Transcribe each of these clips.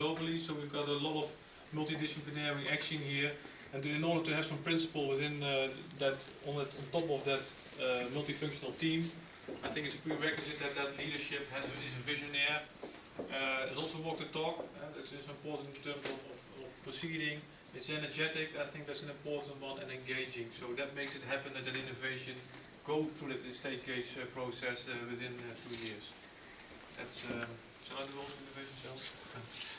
globally, so we've got a lot of multidisciplinary action here. And in order to have some principle within that, on top of that multifunctional team, I think it's a prerequisite that that leadership is a visionaire. There's also walk the talk. This is important in terms of proceeding. It's energetic. I think that's an important one, and engaging. So that makes it happen that an innovation go through that stage case process within 2 years. That's shall I do also innovation cells?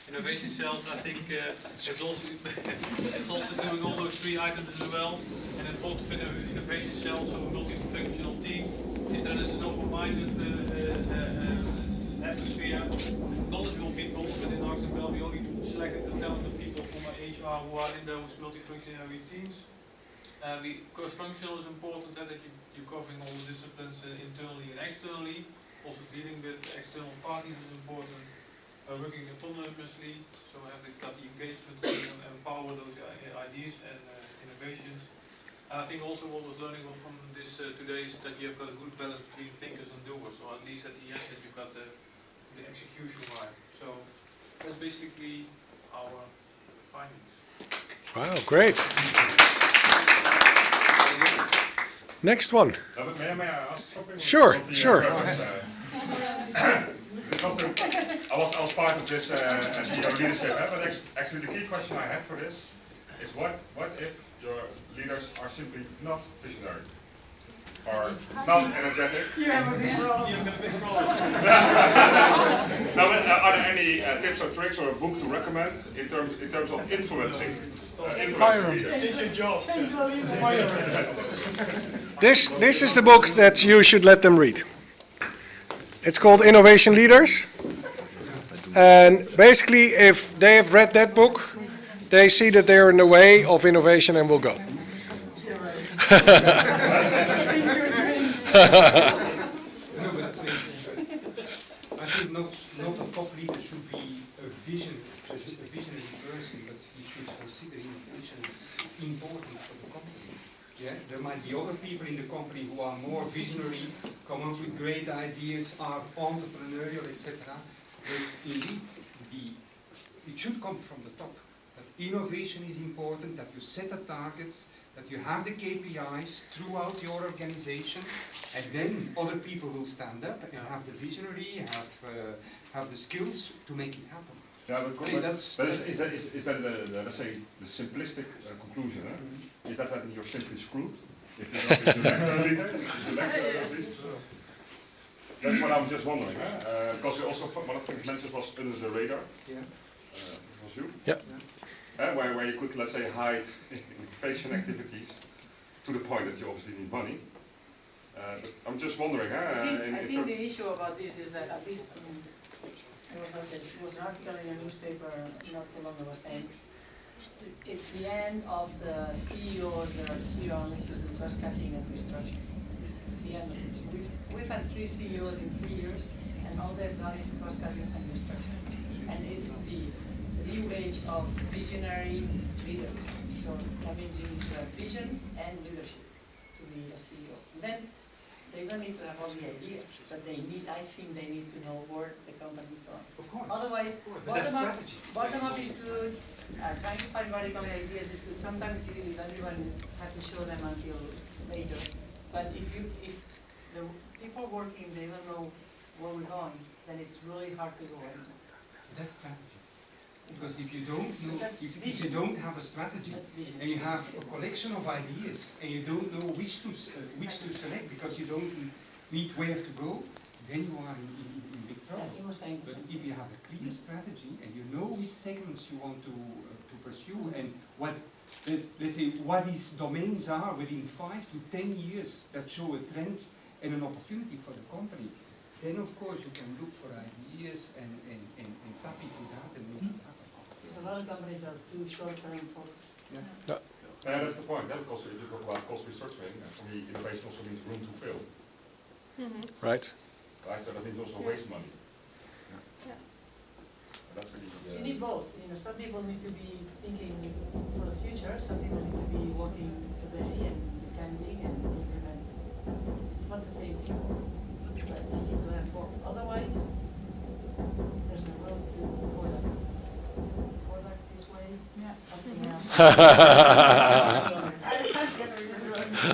Innovation cells, I think, it's also it's also doing all those 3 items as well. And important for innovation cells, so a multifunctional team, is that it's an open-minded atmosphere, knowledgeable people within ArcticBel. We only selected the talented people from our HR who are in those multifunctional teams. Cross-functional is important, that you're covering all the disciplines internally and externally. Also dealing with external parties is important. Working autonomously, so having got the engagement to empower those ideas and innovations. And I think also what was learning from this today is that you have got a good balance between thinkers and doers, or at least at the end that you've got the execution right. So that's basically our findings. Wow, great. Next one. May I ask something? Sure, sure. I was part of this CEO leadership, but actually the key question I have for this is what if your leaders are simply not visionary or not energetic? You have a big problem. Now, are there any tips or tricks or a book to recommend in terms of influencing? This is the book that you should let them read. It's called Innovation Leaders. And basically, if they have read that book, they see that they're in the way of innovation and will go. I think not a top leader should be a visionary person, but he should consider innovation as important for the company. Yeah? There might be other people in the company who are more visionary, come up with great ideas, are entrepreneurial, etc. But indeed, it should come from the top. That innovation is important, that you set the targets, that you have the KPIs throughout your organization, and then other people will stand up and have the visionary, have the skills to make it happen. Yeah, but is that the, let's say, the simplistic conclusion? Mm-hmm. Is that you're simply screwed? If you don't That's what I was just wondering. Because also one of the things mentioned was under the radar. Yeah. Was you? Yeah. Where you could, let's say, hide innovation activities to the point that you obviously need money. But I'm just wondering. I think the issue about this is that at least there was an article in a newspaper not too long ago saying it's the end of the CEOs that are here only to do cost cutting and restructuring. It's the end of it. We've had 3 CEOs in 3 years, and all they've done is cost cutting and restructuring. And it's the new age of visionary leaders. So that means you need to have vision and leadership to be a CEO. And then they don't need to have all the ideas, but I think they need to know where the company is going. Of course. Otherwise, bottom up is good. Trying to find radical ideas is good. Sometimes you don't even have to show them until later. But if the people working, they don't know where we're going, then it's really hard to go anymore. That's strategy. Because if you don't know, if you don't have a strategy, and you have a collection of ideas, and you don't know which to select because you don't need where to go, then you are in big trouble. But if you have a clear strategy and you know which segments you want to pursue and what, let's say, what these domains are within 5 to 10 years that show a trend and an opportunity for the company, then of course you can look for ideas and tap into that and make it happen. Because a lot of companies are too short-term focused. Yeah. That's the point. Because if you talk about cost restructuring, for me, innovation also means room to fail. Mm-hmm. Right. Right. So that means also waste money. Yeah. That's the You need both. Some people need to be thinking for the future. Some people need to be working today and planning and implementing. It's not the same thing. But you need to have both. Otherwise, there's a road to avoid that.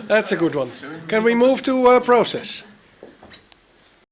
That's a good one. Can we move to process?